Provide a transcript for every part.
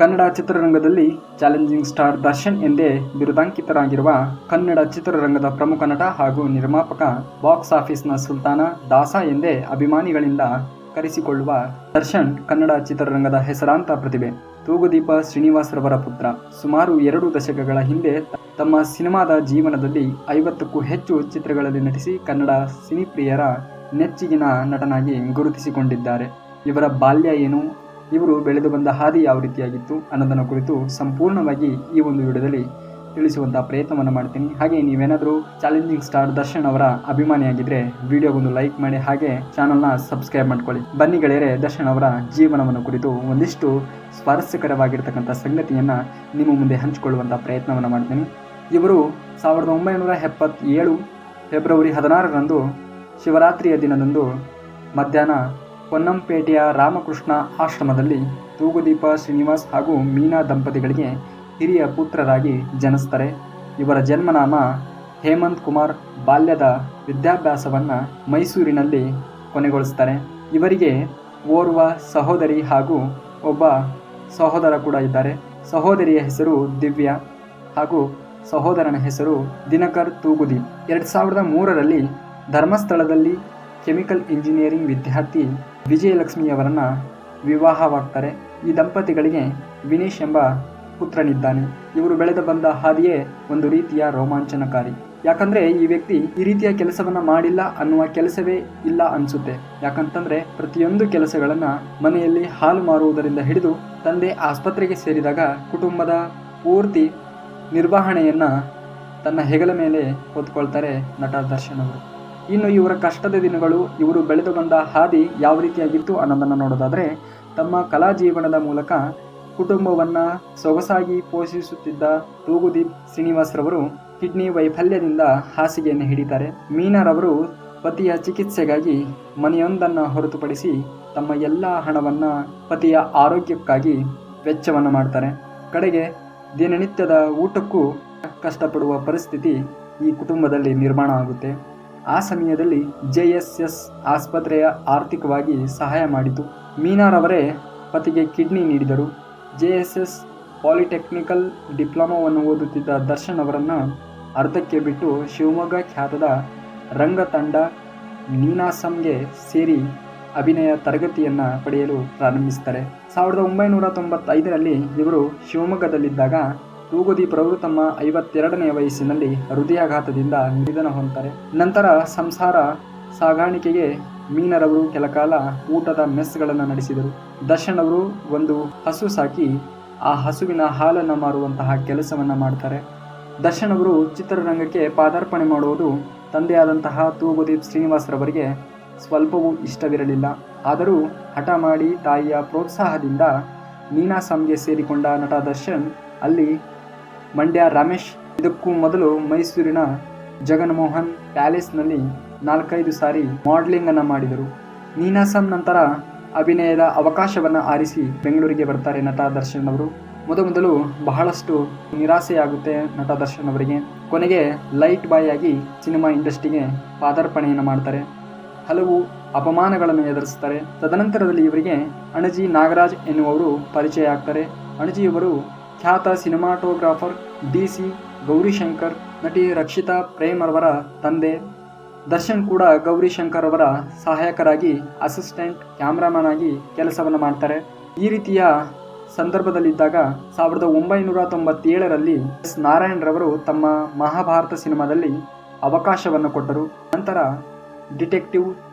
ಕನ್ನಡ ಚಿತ್ರರಂಗದಲ್ಲಿ challenging star Darshan ಎಂದೇ ಬಿರುದಾಂಕಿತರಾಗಿರುವ ಕನ್ನಡ ಚಿತ್ರರಂಗದ ಪ್ರಮುಖ ನಟ ಹಾಗೂ ನಿರ್ಮಾಪಕ, ಬಾಕ್ಸ್ ಆಫೀಸ್ನ ಸುಲ್ತಾನ, ದಾಸ ಎಂದೇ ಅಭಿಮಾನಿಗಳಿಂದ ಕರೆಸಿಕೊಳ್ಳುವ ದರ್ಶನ್ ಕನ್ನಡ ಚಿತ್ರರಂಗದ ಹೆಸರಾಂತ ಪ್ರತಿಭೆ. ತೂಗುದೀಪ ಶ್ರೀನಿವಾಸ್ ರವರ ಪುತ್ರ. ಸುಮಾರು 2 ದಶಕಗಳ ಹಿಂದೆ ತಮ್ಮ ಸಿನಿಮಾದ ಜೀವನದಲ್ಲಿ 50ಕ್ಕೂ ಹೆಚ್ಚು ಚಿತ್ರಗಳಲ್ಲಿ ನಟಿಸಿ ಕನ್ನಡ ಸಿನಿಪ್ರಿಯರ ನೆಚ್ಚಿಗಿನ ನಟನಾಗಿ ಗುರುತಿಸಿಕೊಂಡಿದ್ದಾರೆ. ಇವರ ಬಾಲ್ಯ ಏನು, ಇವರು ಬೆಳೆದು ಬಂದ ಹಾದಿ ಯಾವ ರೀತಿಯಾಗಿತ್ತು ಅನ್ನೋದನ್ನು ಕುರಿತು ಸಂಪೂರ್ಣವಾಗಿ ಈ ಒಂದು ವಿಡಿಯೋದಲ್ಲಿ ತಿಳಿಸುವಂಥ ಪ್ರಯತ್ನವನ್ನು ಮಾಡ್ತೀನಿ. ಹಾಗೆ ನೀವೇನಾದರೂ ಚಾಲೆಂಜಿಂಗ್ ಸ್ಟಾರ್ ದರ್ಶನ್ ಅವರ ಅಭಿಮಾನಿಯಾಗಿದ್ದರೆ ವಿಡಿಯೋಗೊಂದು ಲೈಕ್ ಮಾಡಿ, ಹಾಗೆ ಚಾನಲ್ನ ಸಬ್ಸ್ಕ್ರೈಬ್ ಮಾಡ್ಕೊಳ್ಳಿ. ಬನ್ನಿ ಗೆಳೆಯರೆ, ದರ್ಶನ್ ಅವರ ಜೀವನವನ್ನು ಕುರಿತು ಒಂದಿಷ್ಟು ಸ್ವಾರಸ್ಯಕರವಾಗಿರ್ತಕ್ಕಂಥ ಸಂಗತಿಯನ್ನು ನಿಮ್ಮ ಮುಂದೆ ಹಂಚಿಕೊಳ್ಳುವಂಥ ಪ್ರಯತ್ನವನ್ನು ಮಾಡ್ತೀನಿ. ಇವರು 1977 ಫೆಬ್ರವರಿ 16ರಂದು ಶಿವರಾತ್ರಿಯ ದಿನದಂದು ಮಧ್ಯಾಹ್ನ ಪೊನ್ನಂಪೇಟೆಯ ರಾಮಕೃಷ್ಣ ಆಶ್ರಮದಲ್ಲಿ ತೂಗುದೀಪ ಶ್ರೀನಿವಾಸ್ ಹಾಗೂ ಮೀನಾ ದಂಪತಿಗಳಿಗೆ ಹಿರಿಯ ಪುತ್ರರಾಗಿ ಜನಿಸ್ತಾರೆ. ಇವರ ಜನ್ಮನಾಮ ಹೇಮಂತ್ ಕುಮಾರ್. ಬಾಲ್ಯದ ವಿದ್ಯಾಭ್ಯಾಸವನ್ನು ಮೈಸೂರಿನಲ್ಲಿ ಕೊನೆಗೊಳಿಸ್ತಾರೆ. ಇವರಿಗೆ ಓರ್ವ ಸಹೋದರಿ ಹಾಗೂ ಒಬ್ಬ ಸಹೋದರ ಕೂಡ ಇದ್ದಾರೆ. ಸಹೋದರಿಯ ಹೆಸರು ದಿವ್ಯಾ ಹಾಗೂ ಸಹೋದರನ ಹೆಸರು ದಿನಕರ್ ತೂಗುದೀಪ್. 2003ರಲ್ಲಿ ಧರ್ಮಸ್ಥಳದಲ್ಲಿ ಕೆಮಿಕಲ್ ಇಂಜಿನಿಯರಿಂಗ್ ವಿದ್ಯಾರ್ಥಿ ವಿಜಯಲಕ್ಷ್ಮಿಯವರನ್ನು ವಿವಾಹವಾಗ್ತಾರೆ. ಈ ದಂಪತಿಗಳಿಗೆ ವಿನೇಶ್ ಎಂಬ ಪುತ್ರನಿದ್ದಾನೆ. ಇವರು ಬೆಳೆದು ಬಂದ ಹಾದಿಯೇ ಒಂದು ರೀತಿಯ ರೋಮಾಂಚನಕಾರಿ. ಯಾಕಂದರೆ ಈ ವ್ಯಕ್ತಿ ಈ ರೀತಿಯ ಕೆಲಸವನ್ನು ಮಾಡಿಲ್ಲ ಅನ್ನುವ ಕೆಲಸವೇ ಇಲ್ಲ ಅನಿಸುತ್ತೆ. ಯಾಕಂತಂದರೆ ಪ್ರತಿಯೊಂದು ಕೆಲಸಗಳನ್ನು ಮನೆಯಲ್ಲಿ ಹಾಲು ಮಾರುವುದರಿಂದ ಹಿಡಿದು ತಂದೆ ಆಸ್ಪತ್ರೆಗೆ ಸೇರಿದಾಗ ಕುಟುಂಬದ ಪೂರ್ತಿ ನಿರ್ವಹಣೆಯನ್ನು ತನ್ನ ಹೆಗಲ ಮೇಲೆ ಹೊತ್ಕೊಳ್ತಾರೆ ನಟ ದರ್ಶನ್ ಅವರು. ಇನ್ನು ಇವರ ಕಷ್ಟದ ದಿನಗಳು, ಇವರು ಬೆಳೆದು ಬಂದ ಹಾದಿ ಯಾವ ರೀತಿಯಾಗಿತ್ತು ಅನ್ನೋದನ್ನು ನೋಡೋದಾದರೆ, ತಮ್ಮ ಕಲಾ ಜೀವನದ ಮೂಲಕ ಕುಟುಂಬವನ್ನು ಸೊಗಸಾಗಿ ಪೋಷಿಸುತ್ತಿದ್ದ ತೂಗುದೀಪ್ ಶ್ರೀನಿವಾಸ್ ರವರು ಕಿಡ್ನಿ ವೈಫಲ್ಯದಿಂದ ಹಾಸಿಗೆಯನ್ನು ಹಿಡಿತಾರೆ. ಮೀನಾರವರು ಪತಿಯ ಚಿಕಿತ್ಸೆಗಾಗಿ ಮನೆಯೊಂದನ್ನು ಹೊರತುಪಡಿಸಿ ತಮ್ಮ ಎಲ್ಲ ಹಣವನ್ನು ಪತಿಯ ಆರೋಗ್ಯಕ್ಕಾಗಿ ವೆಚ್ಚವನ್ನು ಮಾಡ್ತಾರೆ. ಕಡೆಗೆ ದಿನನಿತ್ಯದ ಊಟಕ್ಕೂ ಕಷ್ಟಪಡುವ ಪರಿಸ್ಥಿತಿ ಈ ಕುಟುಂಬದಲ್ಲಿ ನಿರ್ಮಾಣ ಆಗುತ್ತೆ. ಆ ಸಮಯದಲ್ಲಿ JSS ಆಸ್ಪತ್ರೆಯ ಆರ್ಥಿಕವಾಗಿ ಸಹಾಯ ಮಾಡಿತು. ಮೀನಾರವರೇ ಪತಿಗೆ ಕಿಡ್ನಿ ನೀಡಿದರು. JSS ಪಾಲಿಟೆಕ್ನಿಕಲ್ ಡಿಪ್ಲೊಮಾವನ್ನು ಓದುತ್ತಿದ್ದ ದರ್ಶನ್ ಅವರನ್ನು ಅರ್ಧಕ್ಕೆ ಬಿಟ್ಟು ಶಿವಮೊಗ್ಗ ಖ್ಯಾತದ ರಂಗತಂಡ ನೀನಾಸಂಗೆ ಸೇರಿ ಅಭಿನಯ ತರಗತಿಯನ್ನು ಪಡೆಯಲು ಪ್ರಾರಂಭಿಸುತ್ತಾರೆ. 1995ರಲ್ಲಿ ಇವರು ಶಿವಮೊಗ್ಗದಲ್ಲಿದ್ದಾಗ ತೂಗುದೀಪ್ರವರು ತಮ್ಮ 52ನೇ ವಯಸ್ಸಿನಲ್ಲಿ ಹೃದಯಾಘಾತದಿಂದ ನಿಧನ ಹೊಂದುತ್ತಾರೆ. ನಂತರ ಸಂಸಾರ ಸಾಗಾಣಿಕೆಗೆ ಮೀನರವರು ಕೆಲಕಾಲ ಊಟದ ಮೆಸ್ಗಳನ್ನು ನಡೆಸಿದರು. ದರ್ಶನ್ ಅವರು ಒಂದು ಹಸು ಸಾಕಿ ಆ ಹಸುವಿನ ಹಾಲನ್ನು ಮಾರುವಂತಹ ಕೆಲಸವನ್ನು ಮಾಡ್ತಾರೆ. ದರ್ಶನ್ ಅವರು ಚಿತ್ರರಂಗಕ್ಕೆ ಪಾದಾರ್ಪಣೆ ಮಾಡುವುದು ತಂದೆಯಾದಂತಹ ತೂಗುದೀಪ್ ಶ್ರೀನಿವಾಸ್ ರವರಿಗೆ ಸ್ವಲ್ಪವೂ ಇಷ್ಟವಿರಲಿಲ್ಲ. ಆದರೂ ಹಠ ಮಾಡಿ ತಾಯಿಯ ಪ್ರೋತ್ಸಾಹದಿಂದ ನೀನಾಸಂಗೆ ಸೇರಿಕೊಂಡ ನಟ ದರ್ಶನ್ ಅಲ್ಲಿ ಮಂಡ್ಯ ರಮೇಶ್, ಇದಕ್ಕೂ ಮೊದಲು ಮೈಸೂರಿನ ಜಗನ್ಮೋಹನ್ ಪ್ಯಾಲೇಸ್ನಲ್ಲಿ 4-5 ಸಾರಿ ಮಾಡಲಿಂಗ್ ಅನ್ನು ಮಾಡಿದರು. ನೀನಾಸಂ ನಂತರ ಅಭಿನಯದ ಅವಕಾಶವನ್ನು ಆರಿಸಿ ಬೆಂಗಳೂರಿಗೆ ಬರ್ತಾರೆ ನಟ ದರ್ಶನ್ ಅವರು. ಮೊದಲು ಬಹಳಷ್ಟು ನಿರಾಸೆಯಾಗುತ್ತೆ ನಟ ದರ್ಶನ್ ಅವರಿಗೆ. ಕೊನೆಗೆ ಲೈಟ್ ಬಾಯ್ ಆಗಿ ಸಿನಿಮಾ ಇಂಡಸ್ಟ್ರಿಗೆ ಪಾದಾರ್ಪಣೆಯನ್ನು ಮಾಡ್ತಾರೆ. ಹಲವು ಅಪಮಾನಗಳನ್ನು ಎದುರಿಸ್ತಾರೆ. ತದನಂತರದಲ್ಲಿ ಇವರಿಗೆ ಅಣಜಿ ನಾಗರಾಜ್ ಎನ್ನುವರು ಪರಿಚಯ ಆಗ್ತಾರೆ. ಅಣಜಿಯವರು ಖ್ಯಾತ ಸಿನಿಮಾಟೋಗ್ರಾಫರ್ DC ಗೌರಿಶಂಕರ್, ನಟಿ ರಕ್ಷಿತಾ ಪ್ರೇಮ್ ಅವರ ತಂದೆ. ದರ್ಶನ್ ಕೂಡ ಗೌರಿಶಂಕರ್ ಅವರ ಸಹಾಯಕರಾಗಿ ಅಸಿಸ್ಟೆಂಟ್ ಕ್ಯಾಮ್ರಾಮನ್ ಆಗಿ ಕೆಲಸವನ್ನು ಮಾಡ್ತಾರೆ. ಈ ರೀತಿಯ ಸಂದರ್ಭದಲ್ಲಿದ್ದಾಗ 1997ರಲ್ಲಿ S. ನಾರಾಯಣ್ ರವರು ತಮ್ಮ ಮಹಾಭಾರತ ಸಿನಿಮಾದಲ್ಲಿ ಅವಕಾಶವನ್ನು ಕೊಟ್ಟರು. ನಂತರ ಡಿಟೆಕ್ಟಿವ್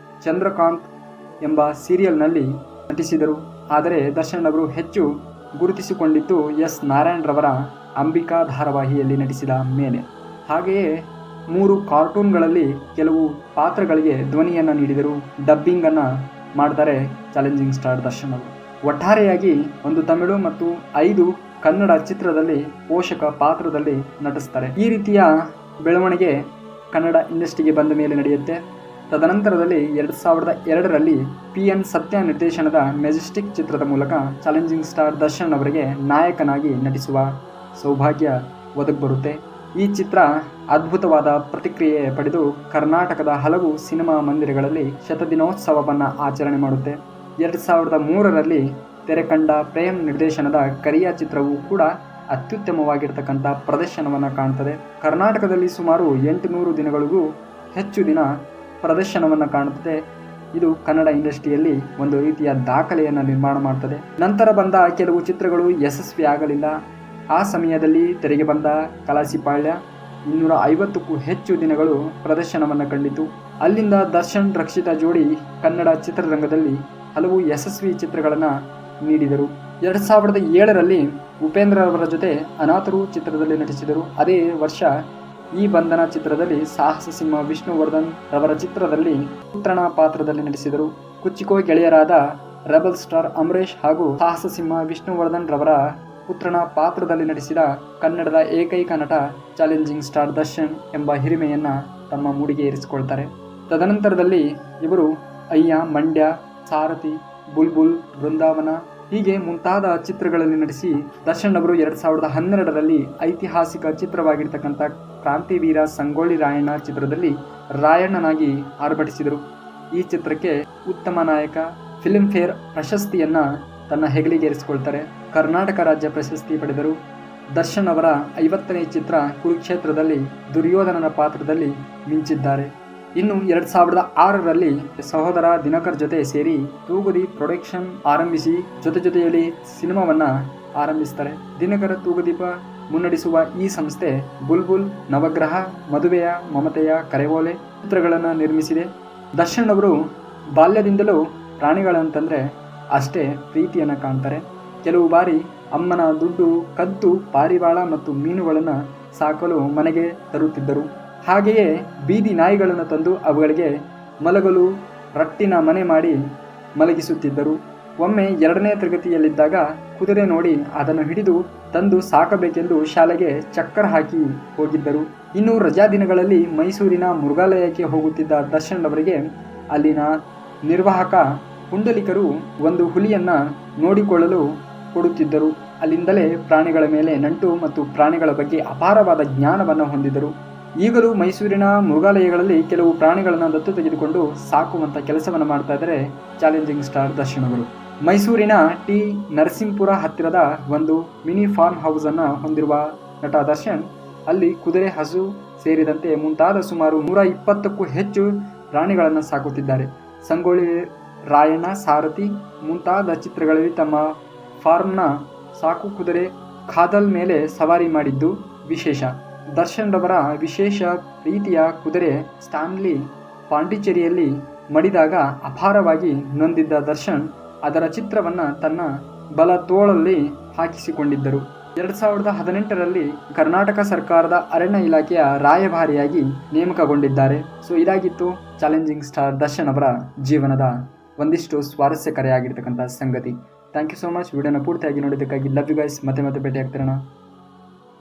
ಚಂದ್ರಕಾಂತ್ ಎಂಬ ಸೀರಿಯಲ್ನಲ್ಲಿ ನಟಿಸಿದರು. ಆದರೆ ದರ್ಶನ್ ಅವರು ಹೆಚ್ಚು ಗುರುತಿಸಿಕೊಂಡಿದ್ದು S. ನಾರಾಯಣ್ ರವರ ಅಂಬಿಕಾ ಧಾರಾವಾಹಿಯಲ್ಲಿ ನಟಿಸಿದ ಮೇಲೆ. ಹಾಗೆಯೇ 3 ಕಾರ್ಟೂನ್ಗಳಲ್ಲಿ ಕೆಲವು ಪಾತ್ರಗಳಿಗೆ ಧ್ವನಿಯನ್ನು ನೀಡಿದರು. ಡಬ್ಬಿಂಗನ್ನು ಮಾಡ್ತಾರೆ ಚಾಲೆಂಜಿಂಗ್ ಸ್ಟಾರ್ ದರ್ಶನ್ ಅವರು. ಒಟ್ಟಾರೆಯಾಗಿ ಒಂದು ತಮಿಳು ಮತ್ತು 5 ಕನ್ನಡ ಚಿತ್ರದಲ್ಲಿ ಪೋಷಕ ಪಾತ್ರದಲ್ಲಿ ನಟಿಸ್ತಾರೆ. ಈ ರೀತಿಯ ಬೆಳವಣಿಗೆ ಕನ್ನಡ ಇಂಡಸ್ಟ್ರಿಗೆ ಬಂದ ಮೇಲೆ ನಡೆಯುತ್ತೆ. ತದನಂತರದಲ್ಲಿ 2002ರಲ್ಲಿ PN ಸತ್ಯ ನಿರ್ದೇಶನದ ಮೆಜೆಸ್ಟಿಕ್ ಚಿತ್ರದ ಮೂಲಕ ಚಾಲೆಂಜಿಂಗ್ ಸ್ಟಾರ್ ದರ್ಶನ್ ಅವರಿಗೆ ನಾಯಕನಾಗಿ ನಟಿಸುವ ಸೌಭಾಗ್ಯ ಒದಗಿಬರುತ್ತೆ. ಈ ಚಿತ್ರ ಅದ್ಭುತವಾದ ಪ್ರತಿಕ್ರಿಯೆ ಪಡೆದು ಕರ್ನಾಟಕದ ಹಲವು ಸಿನಿಮಾ ಮಂದಿರಗಳಲ್ಲಿ ಶತದಿನೋತ್ಸವವನ್ನು ಆಚರಣೆ ಮಾಡುತ್ತೆ. 2003ರಲ್ಲಿ ತೆರೆ ಕಂಡ ಪ್ರೇಮ್ ನಿರ್ದೇಶನದ ಕರಿಯ ಚಿತ್ರವು ಕೂಡ ಅತ್ಯುತ್ತಮವಾಗಿರ್ತಕ್ಕಂಥ ಪ್ರದರ್ಶನವನ್ನು ಕಾಣ್ತದೆ. ಕರ್ನಾಟಕದಲ್ಲಿ ಸುಮಾರು 800 ದಿನಗಳಿಗೂ ಹೆಚ್ಚು ದಿನ ಪ್ರದರ್ಶನವನ್ನು ಕಾಣುತ್ತದೆ. ಇದು ಕನ್ನಡ ಇಂಡಸ್ಟ್ರಿಯಲ್ಲಿ ಒಂದು ರೀತಿಯ ದಾಖಲೆಯನ್ನು ನಿರ್ಮಾಣ ಮಾಡ್ತದೆ. ನಂತರ ಬಂದ ಕೆಲವು ಚಿತ್ರಗಳು ಯಶಸ್ವಿ ಆಗಲಿಲ್ಲ. ಆ ಸಮಯದಲ್ಲಿ ತೆರೆಗೆ ಬಂದ ಕಲಾಸಿಪಾಳ್ಯ 250ಕ್ಕೂ ಹೆಚ್ಚು ದಿನಗಳು ಪ್ರದರ್ಶನವನ್ನು ಕಂಡಿತು. ಅಲ್ಲಿಂದ ದರ್ಶನ್ ರಕ್ಷಿತಾ ಜೋಡಿ ಕನ್ನಡ ಚಿತ್ರರಂಗದಲ್ಲಿ ಹಲವು ಯಶಸ್ವಿ ಚಿತ್ರಗಳನ್ನು ನೀಡಿದರು. 2007ರಲ್ಲಿ ಉಪೇಂದ್ರ ಅವರ ಜೊತೆ ಅನಾಥರು ಚಿತ್ರದಲ್ಲಿ ನಟಿಸಿದರು. ಅದೇ ವರ್ಷ ಈ ಬಂಧನ ಚಿತ್ರದಲ್ಲಿ ಸಾಹಸ ಸಿಂಹ ವಿಷ್ಣುವರ್ಧನ್ ರವರ ಚಿತ್ರದಲ್ಲಿ ಪುತ್ರನ ಪಾತ್ರದಲ್ಲಿ ನಟಿಸಿದರು. ಕುಚಿಕೋ ಗೆಳೆಯರಾದ ರೆಬಲ್ ಸ್ಟಾರ್ ಅಮರೇಶ್ ಹಾಗೂ ಸಾಹಸ ಸಿಂಹ ವಿಷ್ಣುವರ್ಧನ್ ರವರ ಪುತ್ರನ ಪಾತ್ರದಲ್ಲಿ ನಟಿಸಿದ ಕನ್ನಡದ ಏಕೈಕ ನಟ ಚಾಲೆಂಜಿಂಗ್ ಸ್ಟಾರ್ ದರ್ಶನ್ ಎಂಬ ಹಿರಿಮೆಯನ್ನ ತಮ್ಮ ಮೂಡಿಗೆ ಏರಿಸಿಕೊಳ್ತಾರೆ. ತದನಂತರದಲ್ಲಿ ಇವರು ಅಯ್ಯ, ಮಂಡ್ಯ, ಸಾರಥಿ, ಬುಲ್ಬುಲ್, ಬೃಂದಾವನ ಹೀಗೆ ಮುಂತಾದ ಚಿತ್ರಗಳಲ್ಲಿ ನಟಿಸಿ ದರ್ಶನ್ ಅವರು 2012ರಲ್ಲಿ ಐತಿಹಾಸಿಕ ಚಿತ್ರವಾಗಿರ್ತಕ್ಕಂಥ ಕ್ರಾಂತಿವೀರ ಸಂಗೊಳ್ಳಿ ರಾಯಣ್ಣ ಚಿತ್ರದಲ್ಲಿ ರಾಯಣ್ಣನಾಗಿ ಆರ್ಭಟಿಸಿದರು. ಈ ಚಿತ್ರಕ್ಕೆ ಉತ್ತಮ ನಾಯಕ ಫಿಲ್ಮ್ ಫೇರ್ ಪ್ರಶಸ್ತಿಯನ್ನ ತನ್ನ ಹೆಗಲಿಗೇರಿಸಿಕೊಳ್ತಾರೆ. ಕರ್ನಾಟಕ ರಾಜ್ಯ ಪ್ರಶಸ್ತಿ ಪಡೆದರು. ದರ್ಶನ್ ಅವರ 50ನೇ ಚಿತ್ರ ಕುರುಕ್ಷೇತ್ರದಲ್ಲಿ ದುರ್ಯೋಧನನ ಪಾತ್ರದಲ್ಲಿ ಮಿಂಚಿದ್ದಾರೆ. ಇನ್ನು 2006ರಲ್ಲಿ ಸಹೋದರ ದಿನಕರ್ ಜೊತೆ ಸೇರಿ ತೂಗುದಿ ಪ್ರೊಡಕ್ಷನ್ ಆರಂಭಿಸಿ ಜೊತೆಯಲ್ಲಿ ಸಿನಿಮಾವನ್ನ ಆರಂಭಿಸ್ತಾರೆ. ದಿನಕರ ತೂಗುದೀಪ ಮುನ್ನಡೆಸುವ ಈ ಸಂಸ್ಥೆ ಬುಲ್ಬುಲ್, ನವಗ್ರಹ, ಮದುವೆಯ, ಮಮತೆಯ, ಕರೆವೋಲೆ ಚಿತ್ರಗಳನ್ನು ನಿರ್ಮಿಸಿದೆ. ದರ್ಶನ್ ಅವರು ಬಾಲ್ಯದಿಂದಲೂ ಪ್ರಾಣಿಗಳಂತಂದ್ರೆ ಅಷ್ಟೇ ಪ್ರೀತಿಯನ್ನು ಕಾಣ್ತಾರೆ. ಕೆಲವು ಬಾರಿ ಅಮ್ಮನ ದುಡ್ಡು ಕದ್ದು ಪಾರಿವಾಳ ಮತ್ತು ಮೀನುಗಳನ್ನು ಸಾಕಲು ಮನೆಗೆ ತರುತ್ತಿದ್ದರು. ಹಾಗೆಯೇ ಬೀದಿ ನಾಯಿಗಳನ್ನು ತಂದು ಅವುಗಳಿಗೆ ಮಲಗಲು ರಟ್ಟಿನ ಮನೆ ಮಾಡಿ ಮಲಗಿಸುತ್ತಿದ್ದರು. ಒಮ್ಮೆ 2ನೇ ತರಗತಿಯಲ್ಲಿದ್ದಾಗ ಕುದುರೆ ನೋಡಿ ಅದನ್ನು ಹಿಡಿದು ತಂದು ಸಾಕಬೇಕೆಂದು ಶಾಲೆಗೆ ಚಕ್ಕರ್ ಹಾಕಿ ಹೋಗಿದ್ದರು. ಇನ್ನು ರಜಾ ದಿನಗಳಲ್ಲಿ ಮೈಸೂರಿನ ಮೃಗಾಲಯಕ್ಕೆ ಹೋಗುತ್ತಿದ್ದ ದರ್ಶನ್ ಅವರಿಗೆ ಅಲ್ಲಿನ ನಿರ್ವಾಹಕ ಪುಂಡಲಿಕರು ಒಂದು ಹುಲಿಯನ್ನ ನೋಡಿಕೊಳ್ಳಲು ಕೊಡುತ್ತಿದ್ದರು. ಅಲ್ಲಿಂದಲೇ ಪ್ರಾಣಿಗಳ ಮೇಲೆ ನಂಟು ಮತ್ತು ಪ್ರಾಣಿಗಳ ಬಗ್ಗೆ ಅಪಾರವಾದ ಜ್ಞಾನವನ್ನು ಹೊಂದಿದ್ದರು. ಈಗಲೂ ಮೈಸೂರಿನ ಮೃಗಾಲಯಗಳಲ್ಲಿ ಕೆಲವು ಪ್ರಾಣಿಗಳನ್ನು ದತ್ತು ತೆಗೆದುಕೊಂಡು ಸಾಕುವಂಥ ಕೆಲಸವನ್ನು ಮಾಡ್ತಾ ಇದ್ದಾರೆ ಚಾಲೆಂಜಿಂಗ್ ಸ್ಟಾರ್ ದರ್ಶನ್ ಅವರು. ಮೈಸೂರಿನ ಟಿ ನರಸಿಂಹಪುರ ಹತ್ತಿರದ ಒಂದು ಮಿನಿ ಫಾರ್ಮ್ ಹೌಸ್ ಅನ್ನು ಹೊಂದಿರುವ ನಟ ದರ್ಶನ್ ಅಲ್ಲಿ ಕುದುರೆ, ಹಸು ಸೇರಿದಂತೆ ಮುಂತಾದ ಸುಮಾರು 120ಕ್ಕೂ ಹೆಚ್ಚು ಪ್ರಾಣಿಗಳನ್ನು ಸಾಕುತ್ತಿದ್ದಾರೆ. ಸಂಗೊಳ್ಳಿ ರಾಯಣ್ಣ, ಸಾರಥಿ ಮುಂತಾದ ಚಿತ್ರಗಳಲ್ಲಿ ತಮ್ಮ ಫಾರ್ಮ್ನ ಸಾಕು ಕುದುರೆ ಖಾದಲ್ ಮೇಲೆ ಸವಾರಿ ಮಾಡಿದ್ದು ವಿಶೇಷ. ದರ್ಶನ್ ರವರ ವಿಶೇಷ ಪ್ರೀತಿಯ ಕುದುರೆ ಸ್ಟಾನ್ಲಿ ಪಾಂಡಿಚೇರಿಯಲ್ಲಿ ಮಡಿದಾಗ ಅಪಾರವಾಗಿ ನೊಂದಿದ್ದ ದರ್ಶನ್ ಅದರ ಚಿತ್ರವನ್ನು ತನ್ನ ಬಲ ತೋಳಲ್ಲಿ ಹಾಕಿಸಿಕೊಂಡಿದ್ದರು. 2018ರಲ್ಲಿ ಕರ್ನಾಟಕ ಸರ್ಕಾರದ ಅರಣ್ಯ ಇಲಾಖೆಯ ರಾಯಭಾರಿಯಾಗಿ ನೇಮಕಗೊಂಡಿದ್ದಾರೆ. ಸೊ ಇದಾಗಿತ್ತು ಚಾಲೆಂಜಿಂಗ್ ಸ್ಟಾರ್ ದರ್ಶನ್ ಅವರ ಜೀವನದ ಒಂದಿಷ್ಟು ಸ್ವಾರಸ್ಯಕರೆಯಾಗಿರ್ತಕ್ಕಂಥ ಸಂಗತಿ. Thank you so much. ವಿಡಿಯೋನ ಪೂರ್ತಿಯಾಗಿ ನೋಡಿದ್ದಕ್ಕಾಗಿ ಲವ್ ಯು ಗೈಸ್. ಮತ್ತೆ ಭೇಟಿ ಆಗ್ತಿರೋಣ.